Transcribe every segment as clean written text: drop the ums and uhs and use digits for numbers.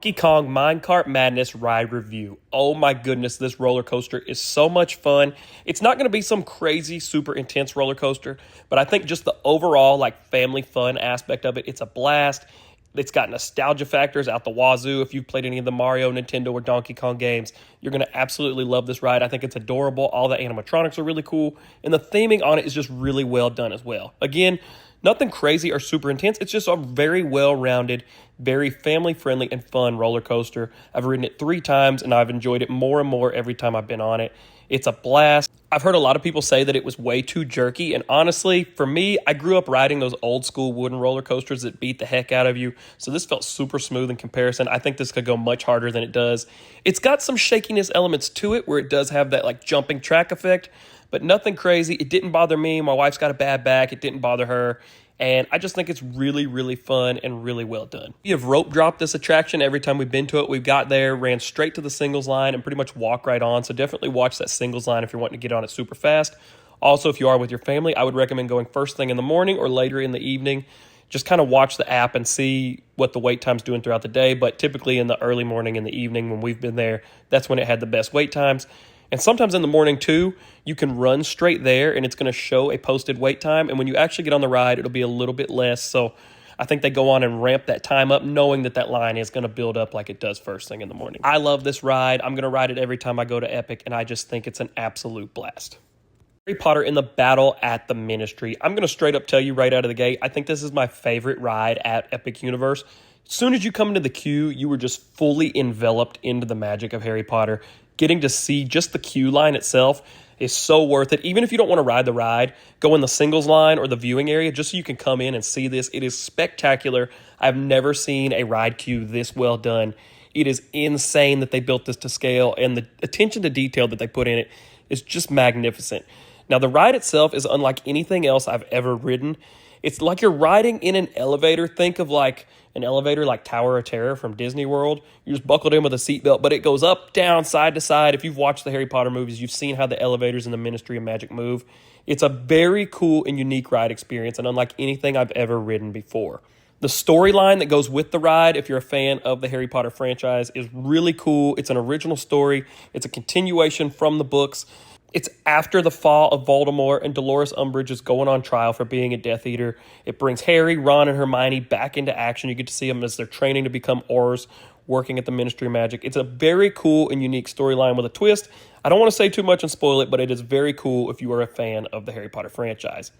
Donkey Kong Minecart Madness Ride Review. Oh my goodness, this roller coaster is so much fun. It's not going to be some crazy, super intense roller coaster, but I think just the overall family fun aspect of it, it's a blast. It's got nostalgia factors out the wazoo. If you've played any of the Mario, Nintendo, or Donkey Kong games, you're going to absolutely love this ride. I think it's adorable. All the animatronics are really cool, and the theming on it is just really well done as well. Again, nothing crazy or super intense. It's just a very well-rounded, very family-friendly and fun roller coaster. I've ridden it 3 times, and I've enjoyed it more and more every time I've been on it. It's a blast. I've heard a lot of people say that it was way too jerky, and honestly, for me, I grew up riding those old-school wooden roller coasters that beat the heck out of you, so this felt super smooth in comparison. I think this could go much harder than it does. It's got some shakiness elements to it, where it does have that jumping track effect, but nothing crazy. It didn't bother me. My wife's got a bad back. It didn't bother her. And I just think it's really, really fun and really well done. We have rope dropped this attraction every time we've been to it. We've got there, ran straight to the singles line, and pretty much walk right on. So definitely watch that singles line if you're wanting to get on it super fast. Also, if you are with your family, I would recommend going first thing in the morning or later in the evening. Just kind of watch the app and see what the wait time's doing throughout the day. But typically in the early morning and the evening when we've been there, that's when it had the best wait times. And sometimes in the morning, too, you can run straight there, and it's going to show a posted wait time. And when you actually get on the ride, it'll be a little bit less. So I think they go on and ramp that time up, knowing that that line is going to build up like it does first thing in the morning. I love this ride. I'm going to ride it every time I go to Epic, and I just think it's an absolute blast. Harry Potter in the Battle at the Ministry. I'm going to straight up tell you right out of the gate, I think this is my favorite ride at Epic Universe. As soon as you come into the queue, you were just fully enveloped into the magic of Harry Potter. Getting to see just the queue line itself is so worth it. Even if you don't want to ride the ride, go in the singles line or the viewing area just so you can come in and see this. It is spectacular. I've never seen a ride queue this well done. It is insane that they built this to scale, and the attention to detail that they put in it is just magnificent. Now, the ride itself is unlike anything else I've ever ridden. It's like you're riding in an elevator. Think of an elevator like Tower of Terror from Disney World. You're just buckled in with a seatbelt, but it goes up, down, side to side. If you've watched the Harry Potter movies, you've seen how the elevators in the Ministry of Magic move. It's a very cool and unique ride experience, and unlike anything I've ever ridden before. The storyline that goes with the ride, if you're a fan of the Harry Potter franchise, is really cool. It's an original story. It's a continuation from the books. It's after the fall of Voldemort, and Dolores Umbridge is going on trial for being a Death Eater. It brings Harry, Ron, and Hermione back into action. You get to see them as they're training to become Aurors, working at the Ministry of Magic. It's a very cool and unique storyline with a twist. I don't want to say too much and spoil it, but it is very cool if you are a fan of the Harry Potter franchise.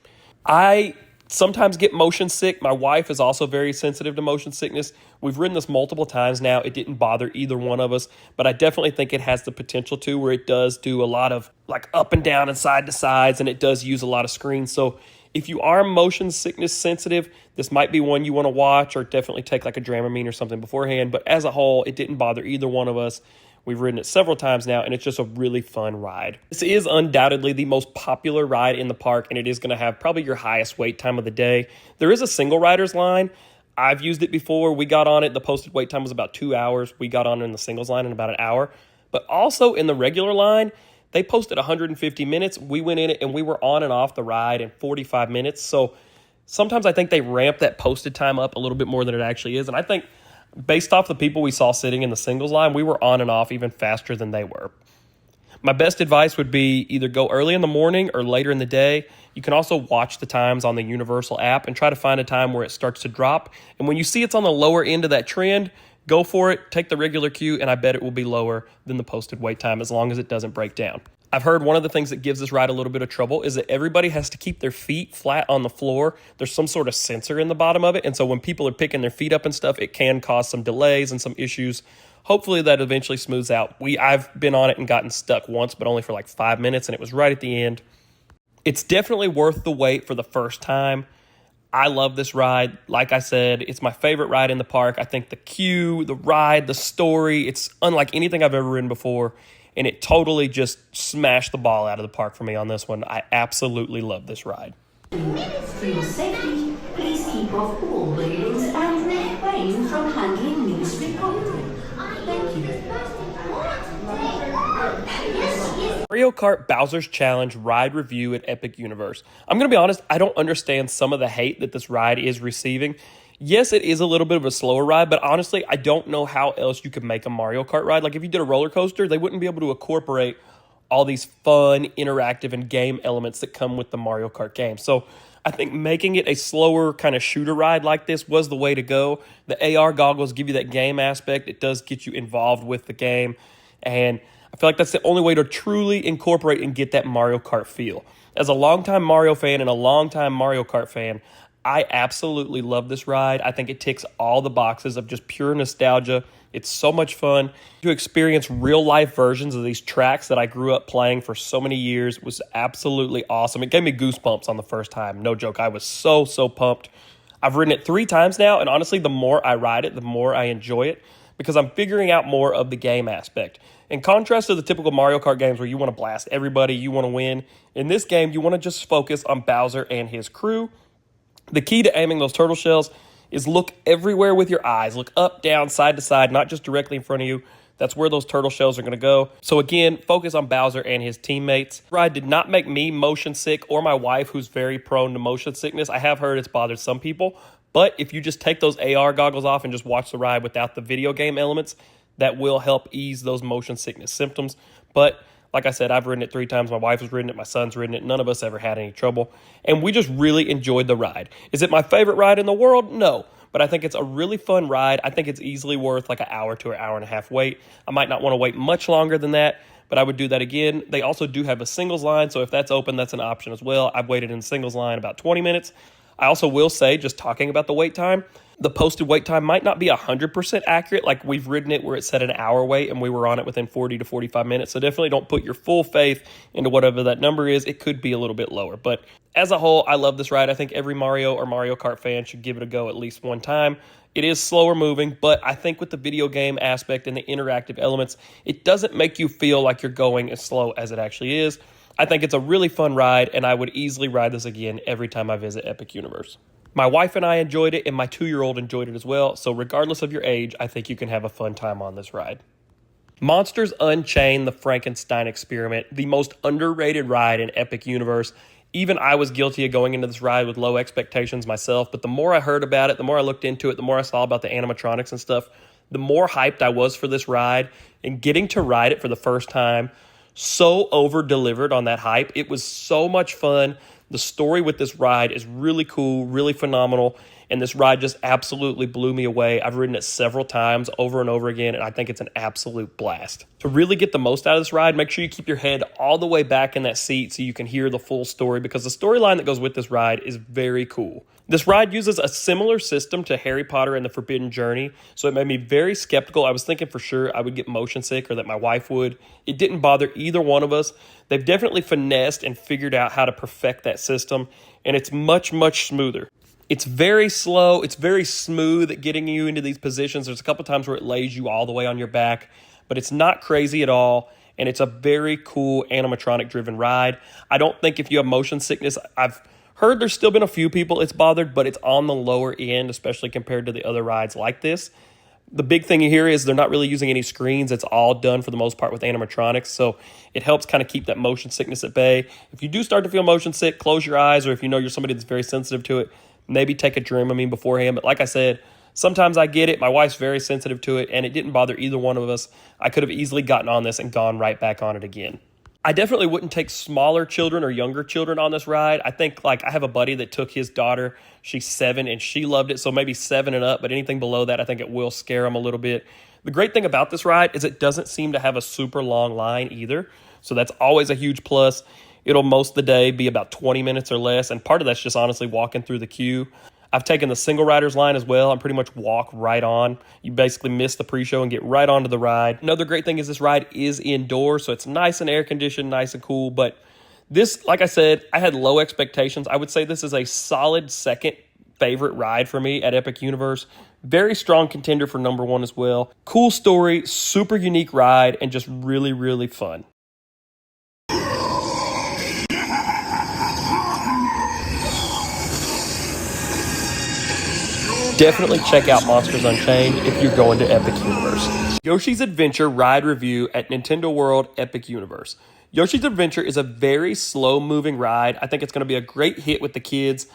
I sometimes get motion sick. My wife is also very sensitive to motion sickness. We've ridden this multiple times now. It didn't bother either one of us, but I definitely think it has the potential to, where it does do a lot of up and down and side to sides, and it does use a lot of screens. So if you are motion sickness sensitive, this might be one you want to watch, or definitely take a Dramamine or something beforehand. But as a whole, it didn't bother either one of us. We've ridden it several times now, and it's just a really fun ride. This is undoubtedly the most popular ride in the park, and it is going to have probably your highest wait time of the day. There is a single rider's line. I've used it before. We got on it. The posted wait time was about 2 hours. We got on in the singles line in about an hour. But also in the regular line, they posted 150 minutes. We went in it, and we were on and off the ride in 45 minutes. So sometimes I think they ramp that posted time up a little bit more than it actually is. And I think based off the people we saw sitting in the singles line, we were on and off even faster than they were. My best advice would be either go early in the morning or later in the day. You can also watch the times on the Universal app and try to find a time where it starts to drop. And when you see it's on the lower end of that trend, go for it, take the regular queue, and I bet it will be lower than the posted wait time as long as it doesn't break down. I've heard one of the things that gives this ride a little bit of trouble is that everybody has to keep their feet flat on the floor. There's some sort of sensor in the bottom of it, and so when people are picking their feet up and stuff, it can cause some delays and some issues. Hopefully that eventually smooths out. I've been on it and gotten stuck once, but only for 5 minutes, and it was right at the end. It's definitely worth the wait for the first time. I love this ride. Like I said, it's my favorite ride in the park. I think the queue, the ride, the story, it's unlike anything I've ever ridden before. And it totally just smashed the ball out of the park for me on this one. I absolutely love this ride. For your safety, please keep off all railings and refrain from handling ministry property. Thank you. Mario Kart Bowser's Challenge ride review at Epic Universe. I'm going to be honest, I don't understand some of the hate that this ride is receiving. Yes, it is a little bit of a slower ride, but honestly, I don't know how else you could make a Mario Kart ride. Like if you did a roller coaster, they wouldn't be able to incorporate all these fun, interactive, and game elements that come with the Mario Kart game. So I think making it a slower kind of shooter ride like this was the way to go. The AR goggles give you that game aspect. It does get you involved with the game. And I feel like that's the only way to truly incorporate and get that Mario Kart feel. As a longtime Mario fan and a longtime Mario Kart fan, I absolutely love this ride. I think it ticks all the boxes of just pure nostalgia. It's so much fun. To experience real-life versions of these tracks that I grew up playing for so many years was absolutely awesome. It gave me goosebumps on the first time. No joke. I was so pumped. I've ridden it 3 times now, and honestly, the more I ride it, the more I enjoy it because I'm figuring out more of the game aspect. In contrast to the typical Mario Kart games where you want to blast everybody, you want to win, in this game, you want to just focus on Bowser and his crew. The key to aiming those turtle shells is look everywhere with your eyes. Look up, down, side to side, not just directly in front of you. That's where those turtle shells are going to go. So again, focus on Bowser and his teammates. The ride did not make me motion sick or my wife, who's very prone to motion sickness. I have heard it's bothered some people. But if you just take those AR goggles off and just watch the ride without the video game elements, that will help ease those motion sickness symptoms. But like I said, I've ridden it 3 times. My wife has ridden it. My son's ridden it. None of us ever had any trouble. And we just really enjoyed the ride. Is it my favorite ride in the world? No. But I think it's a really fun ride. I think it's easily worth like an hour to an hour and a half wait. I might not want to wait much longer than that, but I would do that again. They also do have a singles line, so if that's open, that's an option as well. I've waited in the singles line about 20 minutes. I also will say, just talking about the wait time, the posted wait time might not be 100% accurate. Like we've ridden it where it said an hour wait and we were on it within 40 to 45 minutes. So definitely don't put your full faith into whatever that number is. It could be a little bit lower. But as a whole, I love this ride. I think every Mario or Mario Kart fan should give it a go at least one time. It is slower moving, but I think with the video game aspect and the interactive elements, it doesn't make you feel like you're going as slow as it actually is. I think it's a really fun ride, and I would easily ride this again every time I visit Epic Universe. My wife and I enjoyed it, and my 2-year-old enjoyed it as well, so regardless of your age, I think you can have a fun time on this ride. Monsters Unchained, the Frankenstein experiment, the most underrated ride in Epic Universe. Even I was guilty of going into this ride with low expectations myself, but the more I heard about it, the more I looked into it, the more I saw about the animatronics and stuff, the more hyped I was for this ride, and getting to ride it for the first time, so over-delivered on that hype. It was so much fun. The story with this ride is really cool, really phenomenal, and this ride just absolutely blew me away. I've ridden it several times over and over again, and I think it's an absolute blast. To really get the most out of this ride, make sure you keep your head all the way back in that seat so you can hear the full story, because the storyline that goes with this ride is very cool. This ride uses a similar system to Harry Potter and the Forbidden Journey, so it made me very skeptical. I was thinking for sure I would get motion sick or that my wife would. It didn't bother either one of us. They've definitely finessed and figured out how to perfect that system, and it's much smoother. It's very slow. It's very smooth at getting you into these positions. There's a couple times where it lays you all the way on your back, but it's not crazy at all, and it's a very cool animatronic-driven ride. I don't think if you have motion sickness, I've heard there's still been a few people it's bothered, but it's on the lower end, especially compared to the other rides like this. The big thing here is they're not really using any screens. It's all done for the most part with animatronics, so it helps kind of keep that motion sickness at bay. If you do start to feel motion sick, close your eyes, or if you know you're somebody that's very sensitive to it, maybe take a Dramamine beforehand. But like I said, sometimes I get it. My wife's very sensitive to it, and it didn't bother either one of us. I could have easily gotten on this and gone right back on it again. I definitely wouldn't take smaller children or younger children on this ride. I think, like, I have a buddy that took his daughter. She's 7, and she loved it, so maybe 7 and up, but anything below that, I think it will scare them a little bit. The great thing about this ride is it doesn't seem to have a super long line either, so that's always a huge plus. It'll most of the day be about 20 minutes or less, and part of that's just honestly walking through the queue. I've taken the single riders line as well and pretty much walk right on. You basically miss the pre-show and get right onto the ride. Another great thing is this ride is indoors, so it's nice and air-conditioned, nice and cool. But this, like I said, I had low expectations. I would say this is a solid second favorite ride for me at Epic Universe. Very strong contender for number 1 as well. Cool story, super unique ride, and just really fun. Definitely check out Monsters Unchained if you're going to Epic Universe. Yoshi's Adventure Ride Review at Nintendo World Epic Universe. Yoshi's Adventure is a very slow-moving ride. I think it's going to be a great hit with the kids.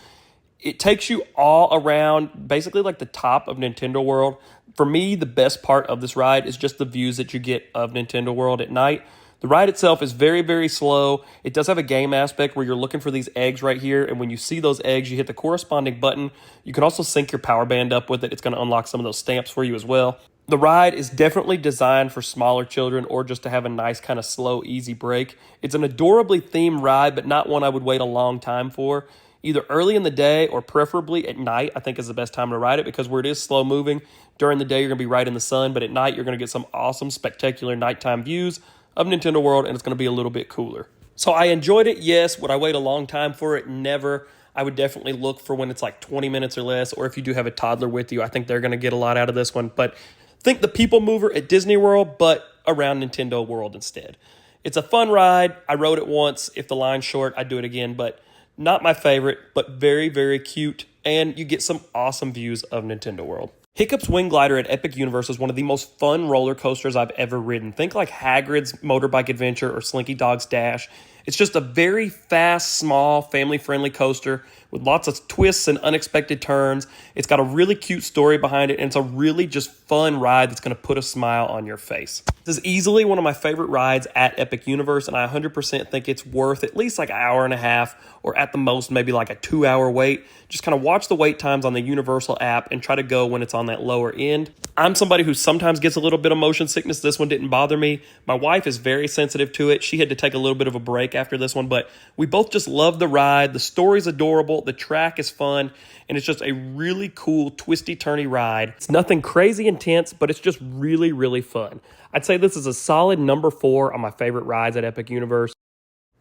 It takes you all around, basically like the top of Nintendo World. For me, the best part of this ride is just the views that you get of Nintendo World at night. The ride itself is very, very slow. It does have a game aspect where you're looking for these eggs right here, and when you see those eggs, you hit the corresponding button. You can also sync your power band up with it. It's going to unlock some of those stamps for you as well. The ride is definitely designed for smaller children or just to have a nice kind of slow, easy break. It's an adorably themed ride, but not one I would wait a long time for. Either early in the day or preferably at night, I think is the best time to ride it, because where it is slow moving, during the day you're going to be right in the sun, but at night you're going to get some awesome, spectacular nighttime views of Nintendo World, and it's going to be a little bit cooler. So I enjoyed it, yes. Would I wait a long time for it? Never. I would definitely look for when it's like 20 minutes or less, or if you do have a toddler with you, I think they're going to get a lot out of this one. But think the people mover at Disney World, but around Nintendo World instead. It's a fun ride. I rode it once. If the line's short, I'd do it again, but not my favorite, but very, very cute, and you get some awesome views of Nintendo World. Hiccup's Wing Glider at Epic Universe is one of the most fun roller coasters I've ever ridden. Think like Hagrid's Motorbike Adventure or Slinky Dog's Dash. It's just a very fast, small, family-friendly coaster with lots of twists and unexpected turns. It's got a really cute story behind it, and it's a really just fun ride that's going to put a smile on your face. This is easily one of my favorite rides at Epic Universe, and I 100% think it's worth at least like an hour and a half, or at the most maybe like a 2-hour wait. Just kind of watch the wait times on the Universal app and try to go when it's on that lower end. I'm somebody who sometimes gets a little bit of motion sickness. This one didn't bother me. My wife is very sensitive to it. She had to take a little bit of a break after this one, but we both just love the ride. The story's adorable. The track is fun, and it's just a really cool, twisty-turny ride. It's nothing crazy intense, but it's just really, really fun. I'd say this is a solid number 4 on my favorite rides at Epic Universe.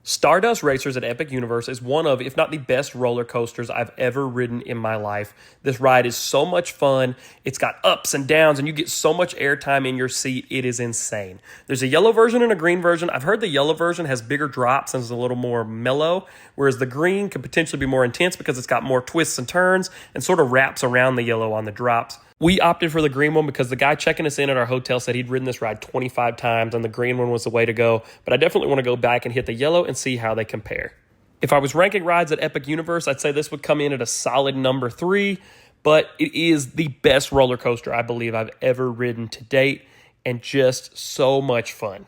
Stardust Racers at Epic Universe is one of, if not the best roller coasters I've ever ridden in my life. This ride is so much fun. It's got ups and downs, and you get so much airtime in your seat. It is insane. There's a yellow version and a green version. I've heard the yellow version has bigger drops and is a little more mellow, whereas the green could potentially be more intense because it's got more twists and turns and sort of wraps around the yellow on the drops. We opted for the green one because the guy checking us in at our hotel said he'd ridden this ride 25 times and the green one was the way to go. But I definitely want to go back and hit the yellow and see how they compare. If I was ranking rides at Epic Universe, I'd say this would come in at a solid number 3. But it is the best roller coaster I believe I've ever ridden to date, and just so much fun.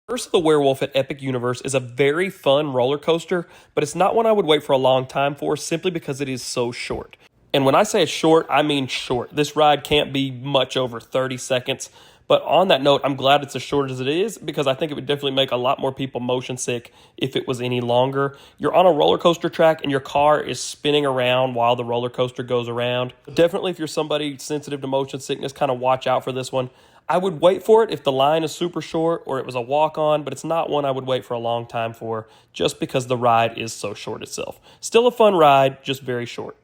Curse of the Werewolf at Epic Universe is a very fun roller coaster, but it's not one I would wait for a long time for simply because it is so short. And when I say it's short, I mean short. This ride can't be much over 30 seconds. But on that note, I'm glad it's as short as it is, because I think it would definitely make a lot more people motion sick if it was any longer. You're on a roller coaster track and your car is spinning around while the roller coaster goes around. Definitely, if you're somebody sensitive to motion sickness, kind of watch out for this one. I would wait for it if the line is super short or it was a walk-on, but it's not one I would wait for a long time for just because the ride is so short itself. Still a fun ride, just very short.